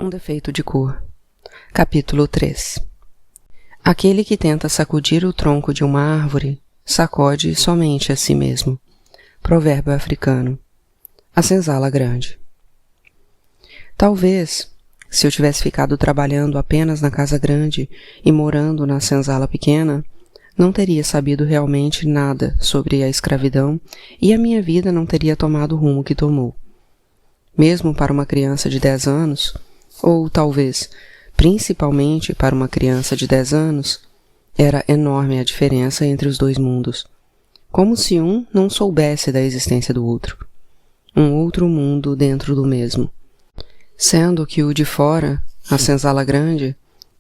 Um defeito de cor. Capítulo 3. Aquele que tenta sacudir o tronco de uma árvore, sacode somente a si mesmo. Provérbio africano. A senzala grande. Talvez, se eu tivesse ficado trabalhando apenas na casa grande e morando na senzala pequena, não teria sabido realmente nada sobre a escravidão e a minha vida não teria tomado o rumo que tomou. Mesmo para uma criança de 10 anos, ou talvez, principalmente para uma criança de 10 anos, era enorme a diferença entre os dois mundos, como se um não soubesse da existência do outro. Um outro mundo dentro do mesmo. Sendo que o de fora, a senzala grande,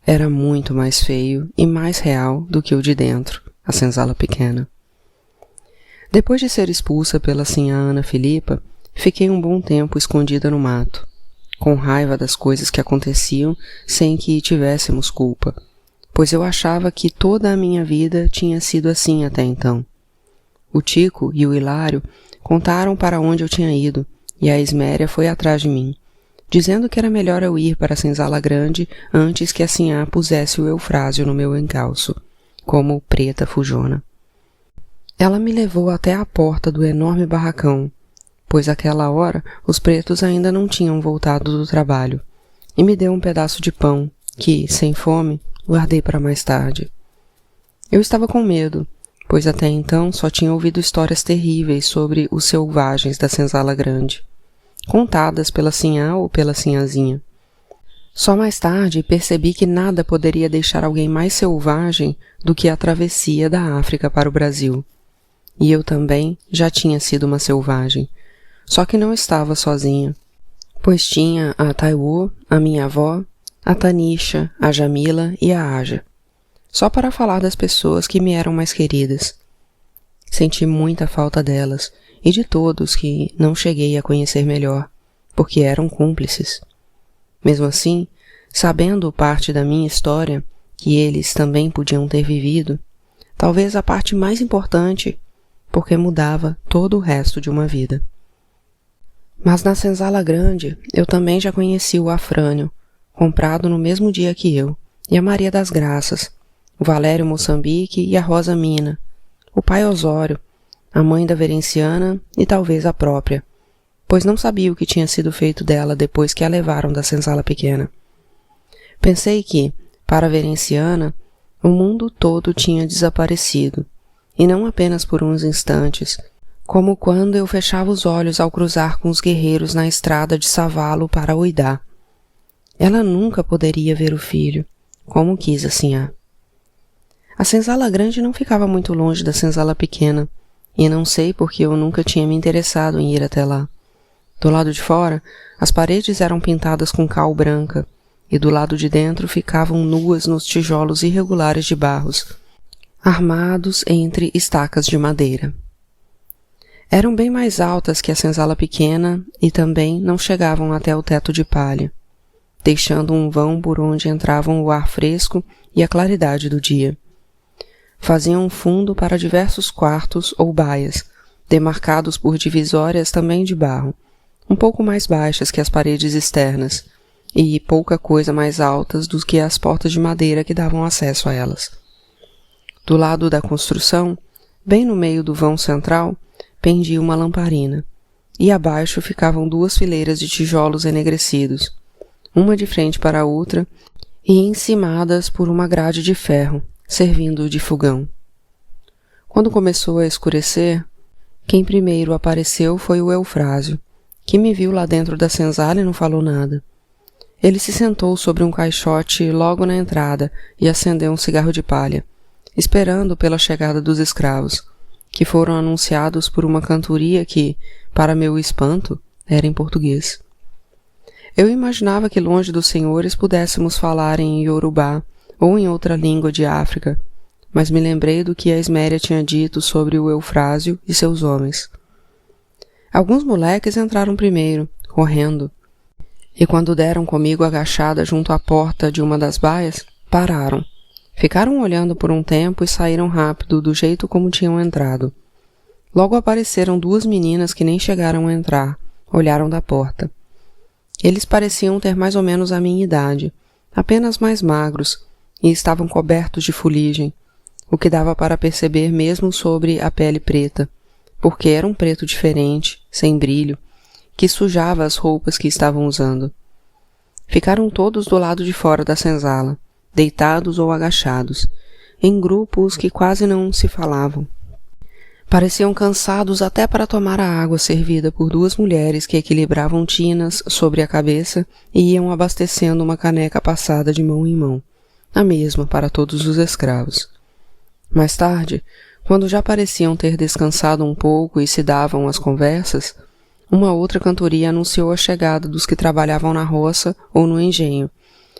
era muito mais feio e mais real do que o de dentro, a senzala pequena. Depois de ser expulsa pela sinhá Ana Filipa, fiquei um bom tempo escondida no mato, com raiva das coisas que aconteciam sem que tivéssemos culpa, pois eu achava que toda a minha vida tinha sido assim até então. O Tico e o Hilário contaram para onde eu tinha ido, e a Esméria foi atrás de mim, dizendo que era melhor eu ir para a senzala grande antes que a sinhá pusesse o Eufrásio no meu encalço, como preta fujona. Ela me levou até a porta do enorme barracão, pois àquela hora os pretos ainda não tinham voltado do trabalho, e me deu um pedaço de pão, que, sem fome, guardei para mais tarde. Eu estava com medo, pois até então só tinha ouvido histórias terríveis sobre os selvagens da senzala grande, contadas pela sinhá ou pela sinhazinha. Só mais tarde percebi que nada poderia deixar alguém mais selvagem do que a travessia da África para o Brasil. E eu também já tinha sido uma selvagem, só que não estava sozinha, pois tinha a Taiwo, a minha avó, a Tanisha, a Jamila e a Aja, só para falar das pessoas que me eram mais queridas. Senti muita falta delas e de todos que não cheguei a conhecer melhor, porque eram cúmplices. Mesmo assim, sabendo parte da minha história, que eles também podiam ter vivido, talvez a parte mais importante, porque mudava todo o resto de uma vida. Mas na senzala grande, eu também já conheci o Afrânio, comprado no mesmo dia que eu, e a Maria das Graças, o Valério Moçambique e a Rosa Mina, o pai Osório, a mãe da Verenciana e talvez a própria, pois não sabia o que tinha sido feito dela depois que a levaram da senzala pequena. Pensei que, para a Verenciana, o mundo todo tinha desaparecido, e não apenas por uns instantes, como quando eu fechava os olhos ao cruzar com os guerreiros na estrada de Savalo para Oidá. Ela nunca poderia ver o filho, como quis a sinhá. A senzala grande não ficava muito longe da senzala pequena, e não sei porque eu nunca tinha me interessado em ir até lá. Do lado de fora, as paredes eram pintadas com cal branca, e do lado de dentro ficavam nuas nos tijolos irregulares de barros, armados entre estacas de madeira. Eram bem mais altas que a senzala pequena e também não chegavam até o teto de palha, deixando um vão por onde entravam o ar fresco e a claridade do dia. Faziam fundo para diversos quartos ou baias, demarcados por divisórias também de barro, um pouco mais baixas que as paredes externas, e pouca coisa mais altas do que as portas de madeira que davam acesso a elas. Do lado da construção, bem no meio do vão central, pendia uma lamparina, e abaixo ficavam 2 fileiras de tijolos enegrecidos, uma de frente para a outra e encimadas por uma grade de ferro, servindo de fogão. Quando começou a escurecer, quem primeiro apareceu foi o Eufrásio, que me viu lá dentro da senzala e não falou nada. Ele se sentou sobre um caixote logo na entrada e acendeu um cigarro de palha, esperando pela chegada dos escravos, que foram anunciados por uma cantoria que, para meu espanto, era em português. Eu imaginava que longe dos senhores pudéssemos falar em Iorubá ou em outra língua de África, mas me lembrei do que a Esméria tinha dito sobre o Eufrásio e seus homens. Alguns moleques entraram primeiro, correndo, e quando deram comigo agachada junto à porta de uma das baias, pararam. Ficaram olhando por um tempo e saíram rápido do jeito como tinham entrado. Logo apareceram 2 meninas que nem chegaram a entrar, olharam da porta. Eles pareciam ter mais ou menos a minha idade, apenas mais magros, e estavam cobertos de fuligem, o que dava para perceber mesmo sobre a pele preta, porque era um preto diferente, sem brilho, que sujava as roupas que estavam usando. Ficaram todos do lado de fora da senzala, deitados ou agachados, em grupos que quase não se falavam. Pareciam cansados até para tomar a água servida por duas mulheres que equilibravam tinas sobre a cabeça e iam abastecendo uma caneca passada de mão em mão, a mesma para todos os escravos. Mais tarde, quando já pareciam ter descansado um pouco e se davam as conversas, uma outra cantoria anunciou a chegada dos que trabalhavam na roça ou no engenho,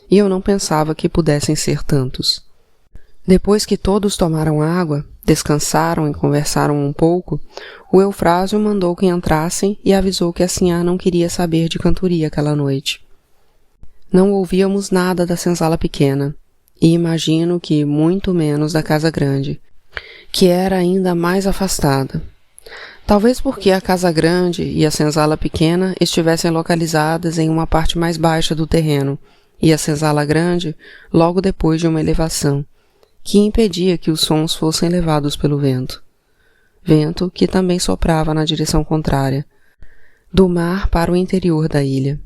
e eu não pensava que pudessem ser tantos. Depois que todos tomaram água, descansaram e conversaram um pouco, o Eufrásio mandou que entrassem e avisou que a sinhá não queria saber de cantoria aquela noite. Não ouvíamos nada da senzala pequena, e imagino que muito menos da casa grande, que era ainda mais afastada. Talvez porque a casa grande e a senzala pequena estivessem localizadas em uma parte mais baixa do terreno, e a senzala grande logo depois de uma elevação, que impedia que os sons fossem levados pelo vento. Vento que também soprava na direção contrária, do mar para o interior da ilha.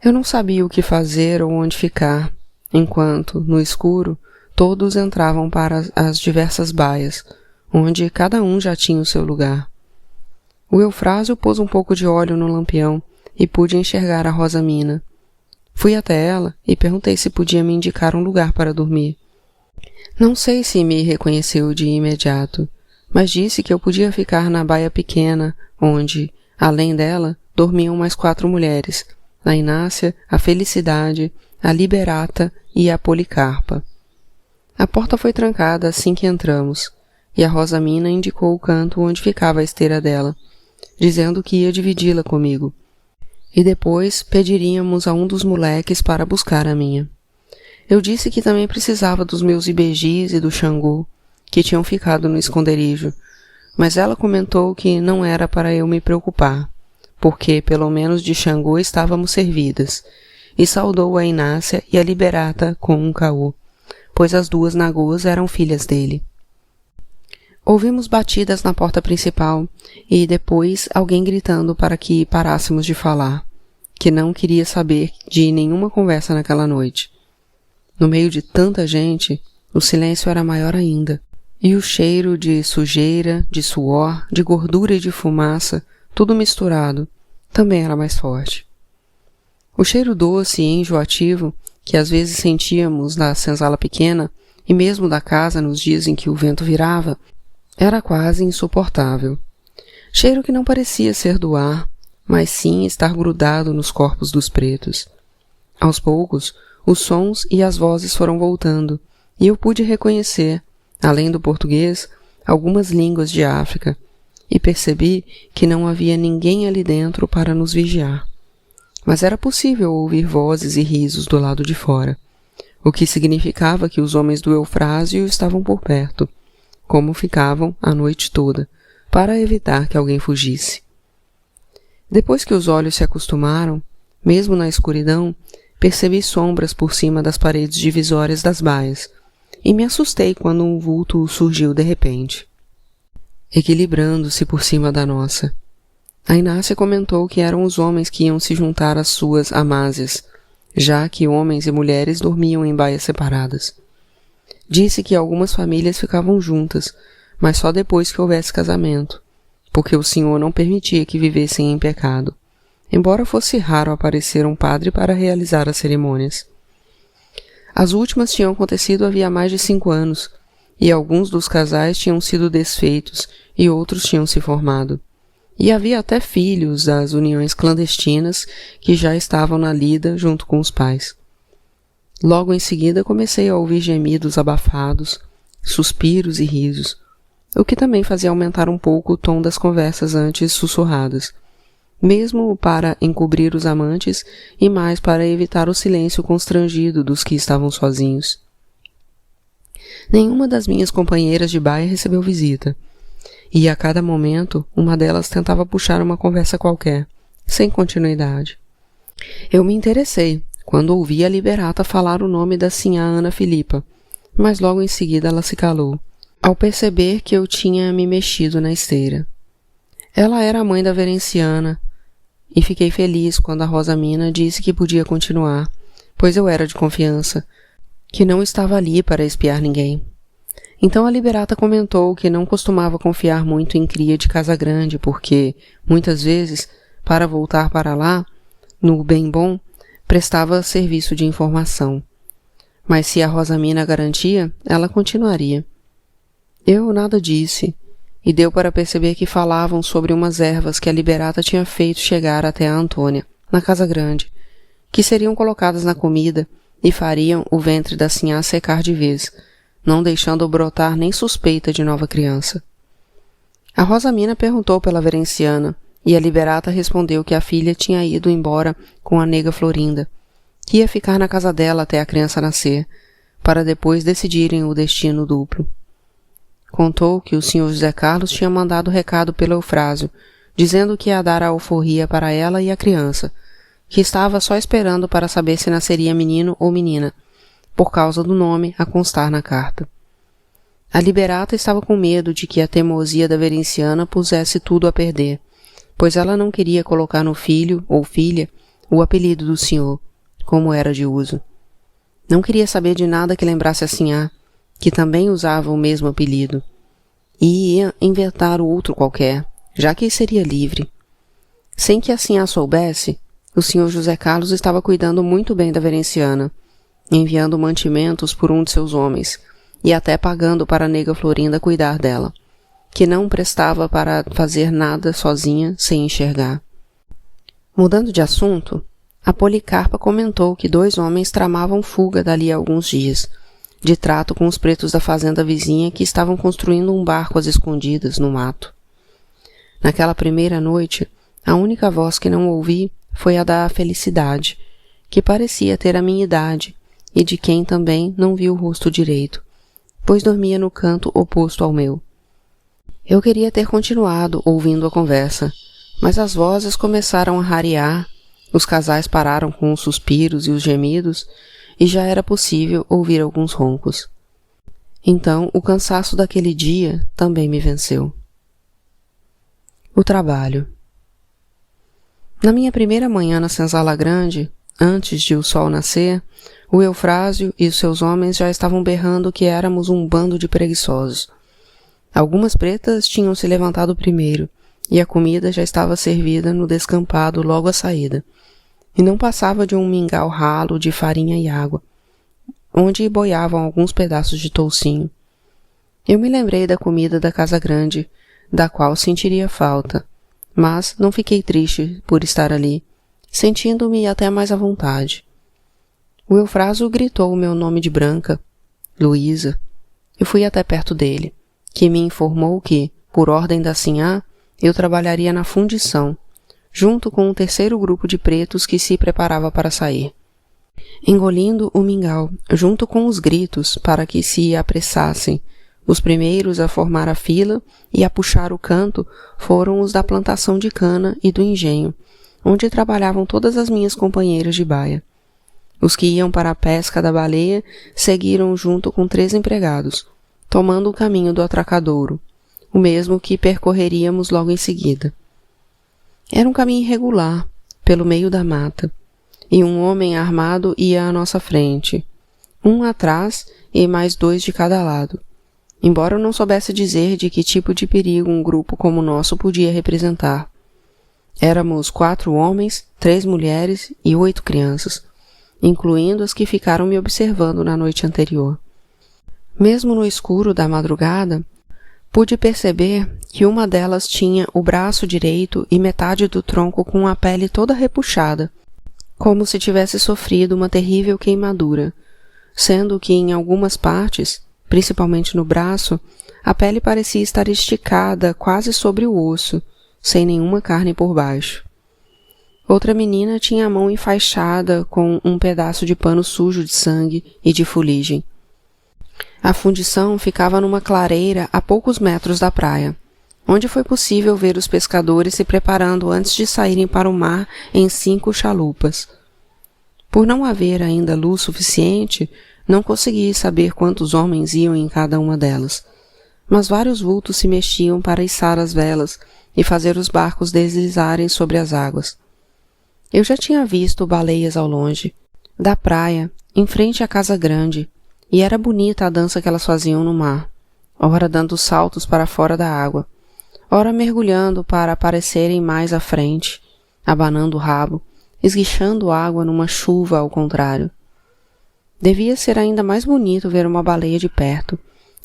Eu não sabia o que fazer ou onde ficar, enquanto, no escuro, todos entravam para as diversas baias, onde cada um já tinha o seu lugar. O Eufrásio pôs um pouco de óleo no lampião e pude enxergar a Rosamina. Fui até ela e perguntei se podia me indicar um lugar para dormir. Não sei se me reconheceu de imediato, mas disse que eu podia ficar na baia pequena, onde, além dela, dormiam mais 4 mulheres, a Inácia, a Felicidade, a Liberata e a Policarpa. A porta foi trancada assim que entramos, e a Rosamina indicou o canto onde ficava a esteira dela, dizendo que ia dividi-la comigo, e depois pediríamos a um dos moleques para buscar a minha. Eu disse que também precisava dos meus ibejis e do Xangô, que tinham ficado no esconderijo, mas ela comentou que não era para eu me preocupar, porque pelo menos de Xangô estávamos servidas, e saudou a Inácia e a Liberata com um caô, pois as 2 nagôs eram filhas dele. Ouvimos batidas na porta principal e depois alguém gritando para que parássemos de falar, que não queria saber de nenhuma conversa naquela noite. No meio de tanta gente, o silêncio era maior ainda, e o cheiro de sujeira, de suor, de gordura e de fumaça, tudo misturado, também era mais forte. O cheiro doce e enjoativo, que às vezes sentíamos na senzala pequena, e mesmo da casa nos dias em que o vento virava, era quase insuportável. Cheiro que não parecia ser do ar, mas sim estar grudado nos corpos dos pretos. Aos poucos, os sons e as vozes foram voltando, e eu pude reconhecer, além do português, algumas línguas de África, e percebi que não havia ninguém ali dentro para nos vigiar. Mas era possível ouvir vozes e risos do lado de fora, o que significava que os homens do Eufrásio estavam por perto, como ficavam a noite toda, para evitar que alguém fugisse. Depois que os olhos se acostumaram, mesmo na escuridão, percebi sombras por cima das paredes divisórias das baias, e me assustei quando um vulto surgiu de repente, equilibrando-se por cima da nossa. A Inácia comentou que eram os homens que iam se juntar às suas amásias, já que homens e mulheres dormiam em baias separadas. Disse que algumas famílias ficavam juntas, mas só depois que houvesse casamento, porque o Senhor não permitia que vivessem em pecado, embora fosse raro aparecer um padre para realizar as cerimônias. As últimas tinham acontecido havia mais de 5 anos, e alguns dos casais tinham sido desfeitos e outros tinham se formado. E havia até filhos das uniões clandestinas que já estavam na lida junto com os pais. Logo em seguida comecei a ouvir gemidos abafados, suspiros e risos, o que também fazia aumentar um pouco o tom das conversas antes sussurradas, mesmo para encobrir os amantes e mais para evitar o silêncio constrangido dos que estavam sozinhos. Nenhuma das minhas companheiras de baia recebeu visita, e a cada momento uma delas tentava puxar uma conversa qualquer, sem continuidade. Eu me interessei quando ouvi a Liberata falar o nome da sinhá Ana Filipa, mas logo em seguida ela se calou, ao perceber que eu tinha me mexido na esteira. Ela era a mãe da Verenciana, e fiquei feliz quando a Rosamina disse que podia continuar, pois eu era de confiança, que não estava ali para espiar ninguém. Então a Liberata comentou que não costumava confiar muito em cria de casa grande, porque, muitas vezes, para voltar para lá, no bem bom, prestava serviço de informação. Mas se a Rosamina garantia, ela continuaria. Eu nada disse, e deu para perceber que falavam sobre umas ervas que a Liberata tinha feito chegar até a Antônia, na casa grande, que seriam colocadas na comida e fariam o ventre da sinhá secar de vez, não deixando brotar nem suspeita de nova criança. A Rosamina perguntou pela Verenciana, e a Liberata respondeu que a filha tinha ido embora com a nega Florinda, que ia ficar na casa dela até a criança nascer, para depois decidirem o destino duplo. Contou que o Sr. José Carlos tinha mandado recado pelo Eufrásio, dizendo que ia dar a alforria para ela e a criança, que estava só esperando para saber se nasceria menino ou menina, por causa do nome a constar na carta. A Liberata estava com medo de que a teimosia da Verenciana pusesse tudo a perder, pois ela não queria colocar no filho ou filha o apelido do senhor, como era de uso. Não queria saber de nada que lembrasse a sinhá, que também usava o mesmo apelido, e ia inventar outro qualquer, já que seria livre. Sem que a sinhá soubesse, o Sr. José Carlos estava cuidando muito bem da Verenciana, enviando mantimentos por um de seus homens, e até pagando para a nega Florinda cuidar dela, que não prestava para fazer nada sozinha sem enxergar. Mudando de assunto, a Policarpa comentou que 2 homens tramavam fuga dali a alguns dias, de trato com os pretos da fazenda vizinha que estavam construindo um barco às escondidas no mato. Naquela primeira noite, a única voz que não ouvi foi a da Felicidade, que parecia ter a minha idade e de quem também não vi o rosto direito, pois dormia no canto oposto ao meu. Eu queria ter continuado ouvindo a conversa, mas as vozes começaram a rarear, os casais pararam com os suspiros e os gemidos, e já era possível ouvir alguns roncos. Então o cansaço daquele dia também me venceu. O trabalho. Na minha primeira manhã na senzala grande, antes de o sol nascer, o Eufrásio e os seus homens já estavam berrando que éramos um bando de preguiçosos. Algumas pretas tinham se levantado primeiro, e a comida já estava servida no descampado logo à saída, e não passava de um mingau ralo de farinha e água, onde boiavam alguns pedaços de toucinho. Eu me lembrei da comida da casa grande, da qual sentiria falta, mas não fiquei triste por estar ali, sentindo-me até mais à vontade. O Eufrásio gritou o meu nome de branca, Luísa. Eu fui até perto dele, que me informou que, por ordem da sinhá, eu trabalharia na fundição, junto com um terceiro grupo de pretos que se preparava para sair. Engolindo o mingau, junto com os gritos para que se apressassem, os primeiros a formar a fila e a puxar o canto foram os da plantação de cana e do engenho, onde trabalhavam todas as minhas companheiras de baia. Os que iam para a pesca da baleia seguiram junto com 3 empregados, tomando o caminho do atracadouro, o mesmo que percorreríamos logo em seguida. Era um caminho irregular, pelo meio da mata, e um homem armado ia à nossa frente, um atrás e mais 2 de cada lado, embora eu não soubesse dizer de que tipo de perigo um grupo como o nosso podia representar. Éramos 4 homens, 3 mulheres e 8 crianças, incluindo as que ficaram me observando na noite anterior. Mesmo no escuro da madrugada, pude perceber que uma delas tinha o braço direito e metade do tronco com a pele toda repuxada, como se tivesse sofrido uma terrível queimadura, sendo que em algumas partes, principalmente no braço, a pele parecia estar esticada quase sobre o osso, sem nenhuma carne por baixo. Outra menina tinha a mão enfaixada com um pedaço de pano sujo de sangue e de fuligem. A fundição ficava numa clareira a poucos metros da praia, onde foi possível ver os pescadores se preparando antes de saírem para o mar em 5 chalupas. Por não haver ainda luz suficiente, não consegui saber quantos homens iam em cada uma delas, mas vários vultos se mexiam para içar as velas e fazer os barcos deslizarem sobre as águas. Eu já tinha visto baleias ao longe, da praia, em frente à casa grande, e era bonita a dança que elas faziam no mar, ora dando saltos para fora da água, ora mergulhando para aparecerem mais à frente, abanando o rabo, esguichando água numa chuva ao contrário. Devia ser ainda mais bonito ver uma baleia de perto,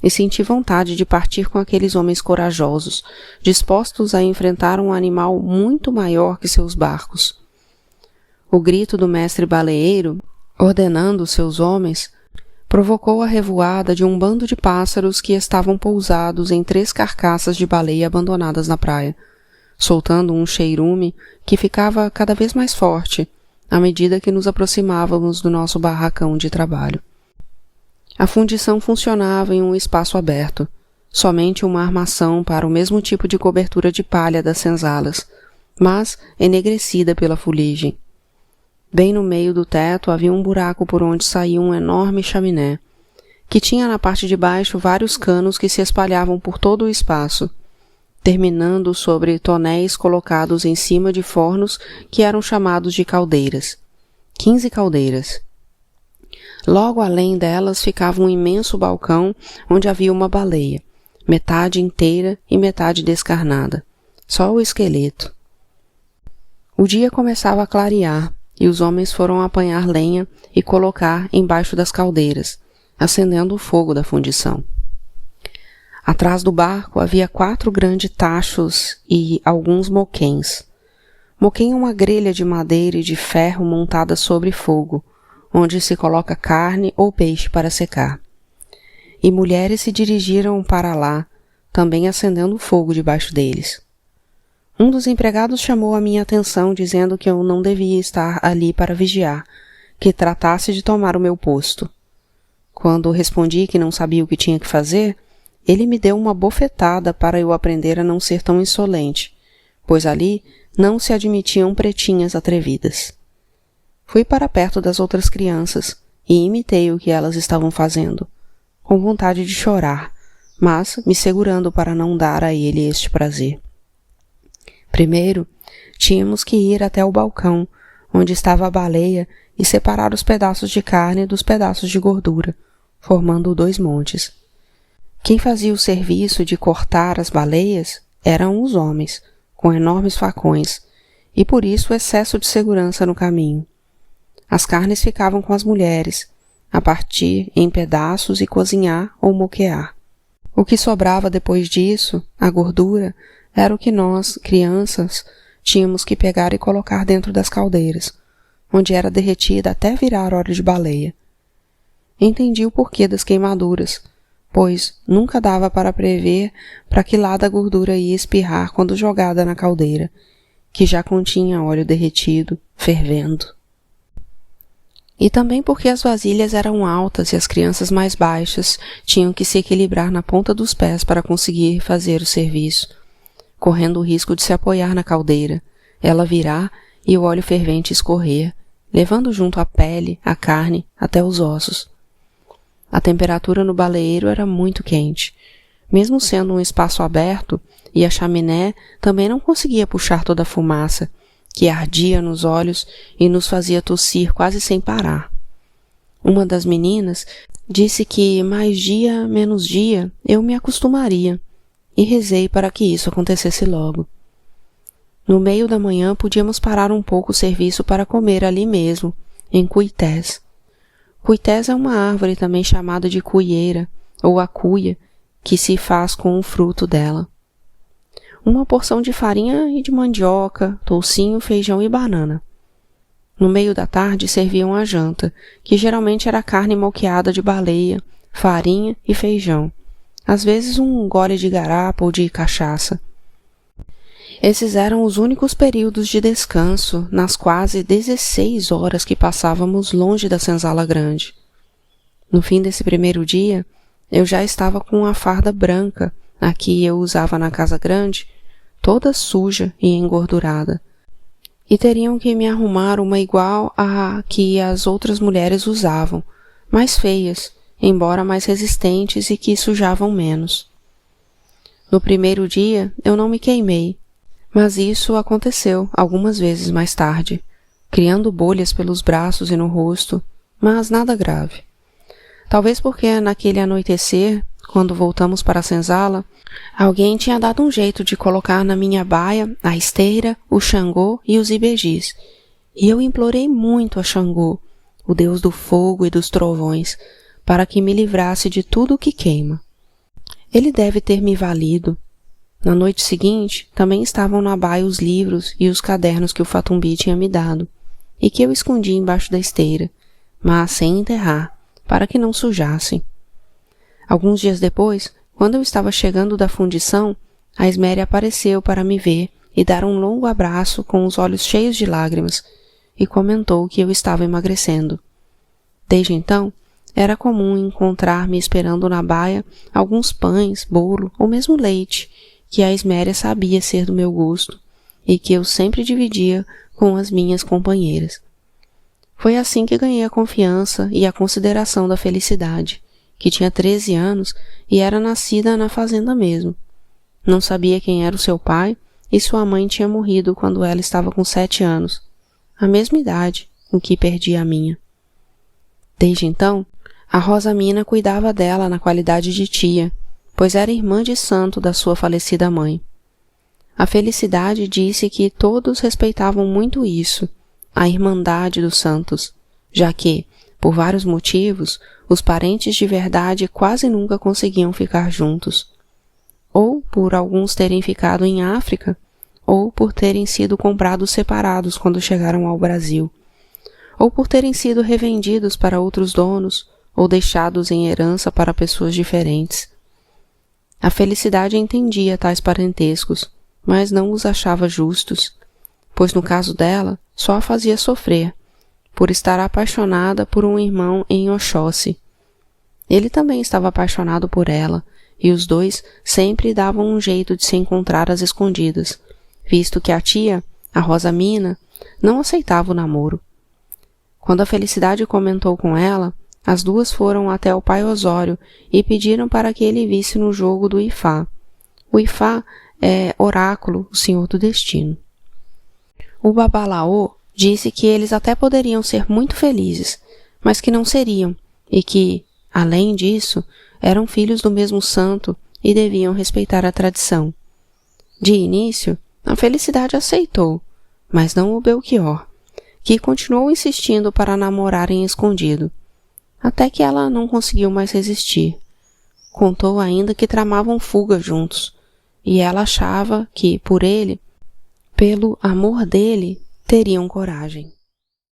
e senti vontade de partir com aqueles homens corajosos, dispostos a enfrentar um animal muito maior que seus barcos. O grito do mestre baleeiro, ordenando seus homens, provocou a revoada de um bando de pássaros que estavam pousados em 3 carcaças de baleia abandonadas na praia, soltando um cheirume que ficava cada vez mais forte à medida que nos aproximávamos do nosso barracão de trabalho. A fundição funcionava em um espaço aberto, somente uma armação para o mesmo tipo de cobertura de palha das senzalas, mas enegrecida pela fuligem. Bem no meio do teto havia um buraco por onde saía um enorme chaminé, que tinha na parte de baixo vários canos que se espalhavam por todo o espaço, terminando sobre tonéis colocados em cima de fornos que eram chamados de caldeiras. 15 caldeiras. Logo além delas ficava um imenso balcão onde havia uma baleia, metade inteira e metade descarnada, só o esqueleto. O dia começava a clarear e os homens foram apanhar lenha e colocar embaixo das caldeiras, acendendo o fogo da fundição. Atrás do barco havia 4 grandes tachos e alguns moquéns. Moquém é uma grelha de madeira e de ferro montada sobre fogo, onde se coloca carne ou peixe para secar. E mulheres se dirigiram para lá, também acendendo o fogo debaixo deles. Um dos empregados chamou a minha atenção, dizendo que eu não devia estar ali para vigiar, que tratasse de tomar o meu posto. Quando respondi que não sabia o que tinha que fazer, ele me deu uma bofetada para eu aprender a não ser tão insolente, pois ali não se admitiam pretinhas atrevidas. Fui para perto das outras crianças e imitei o que elas estavam fazendo, com vontade de chorar, mas me segurando para não dar a ele este prazer. Primeiro, tínhamos que ir até o balcão, onde estava a baleia, e separar os pedaços de carne dos pedaços de gordura, formando 2 montes. Quem fazia o serviço de cortar as baleias eram os homens, com enormes facões, e por isso excesso de segurança no caminho. As carnes ficavam com as mulheres, a partir em pedaços e cozinhar ou moquear. O que sobrava depois disso, a gordura, era o que nós, crianças, tínhamos que pegar e colocar dentro das caldeiras, onde era derretida até virar óleo de baleia. Entendi o porquê das queimaduras, pois nunca dava para prever para que lado a gordura ia espirrar quando jogada na caldeira, que já continha óleo derretido, fervendo. E também porque as vasilhas eram altas e as crianças mais baixas tinham que se equilibrar na ponta dos pés para conseguir fazer o serviço, correndo o risco de se apoiar na caldeira, ela virar e o óleo fervente escorrer, levando junto a pele, a carne, até os ossos. A temperatura no baleeiro era muito quente. Mesmo sendo um espaço aberto, e a chaminé também não conseguia puxar toda a fumaça, que ardia nos olhos e nos fazia tossir quase sem parar. Uma das meninas disse que mais dia, menos dia, eu me acostumaria, e rezei para que isso acontecesse logo. No meio da manhã podíamos parar um pouco o serviço para comer ali mesmo, em cuités. Cuités é uma árvore também chamada de cuieira, ou acuia, que se faz com o fruto dela. Uma porção de farinha e de mandioca, toucinho, feijão e banana. No meio da tarde serviam a janta, que geralmente era carne moqueada de baleia, farinha e feijão. Às vezes um gole de garapa ou de cachaça. Esses eram os únicos períodos de descanso nas quase 16 horas que passávamos longe da senzala grande. No fim desse primeiro dia, eu já estava com a farda branca, a que eu usava na casa grande, toda suja e engordurada, e teriam que me arrumar uma igual à que as outras mulheres usavam, mais feias, embora mais resistentes e que sujavam menos. No primeiro dia eu não me queimei, mas isso aconteceu algumas vezes mais tarde, criando bolhas pelos braços e no rosto, mas nada grave. Talvez porque naquele anoitecer, quando voltamos para a senzala, alguém tinha dado um jeito de colocar na minha baia a esteira, o Xangô e os ibejis, e eu implorei muito a Xangô, o deus do fogo e dos trovões, para que me livrasse de tudo o que queima. Ele deve ter me valido. Na noite seguinte, também estavam na baia os livros e os cadernos que o Fatumbi tinha me dado, e que eu escondi embaixo da esteira, mas sem enterrar, para que não sujassem. Alguns dias depois, quando eu estava chegando da fundição, a Esméria apareceu para me ver e dar um longo abraço com os olhos cheios de lágrimas, e comentou que eu estava emagrecendo. Desde então, era comum encontrar-me esperando na baia alguns pães, bolo ou mesmo leite, que a Esméria sabia ser do meu gosto e que eu sempre dividia com as minhas companheiras. Foi assim que ganhei a confiança e a consideração da Felicidade, que tinha 13 anos e era nascida na fazenda mesmo. Não sabia quem era o seu pai e sua mãe tinha morrido quando ela estava com 7 anos, a mesma idade em que perdi a minha. Desde então, a Rosamina cuidava dela na qualidade de tia, pois era irmã de santo da sua falecida mãe. A Felicidade disse que todos respeitavam muito isso, a irmandade dos santos, já que, por vários motivos, os parentes de verdade quase nunca conseguiam ficar juntos, ou por alguns terem ficado em África, ou por terem sido comprados separados quando chegaram ao Brasil, ou por terem sido revendidos para outros donos, ou deixados em herança para pessoas diferentes. A Felicidade entendia tais parentescos, mas não os achava justos, pois no caso dela só a fazia sofrer, por estar apaixonada por um irmão em Oxóssi. Ele também estava apaixonado por ela, e os dois sempre davam um jeito de se encontrar às escondidas, visto que a tia, a Rosamina, não aceitava o namoro. Quando a Felicidade comentou com ela, as duas foram até o pai Osório e pediram para que ele visse no jogo do Ifá. O Ifá é oráculo, o senhor do destino. O Babalaô disse que eles até poderiam ser muito felizes, mas que não seriam, e que, além disso, eram filhos do mesmo santo e deviam respeitar a tradição. De início, a Felicidade aceitou, mas não o Belchior, que continuou insistindo para namorarem escondido, até que ela não conseguiu mais resistir. Contou ainda que tramavam fuga juntos, e ela achava que, por ele, pelo amor dele, teriam coragem.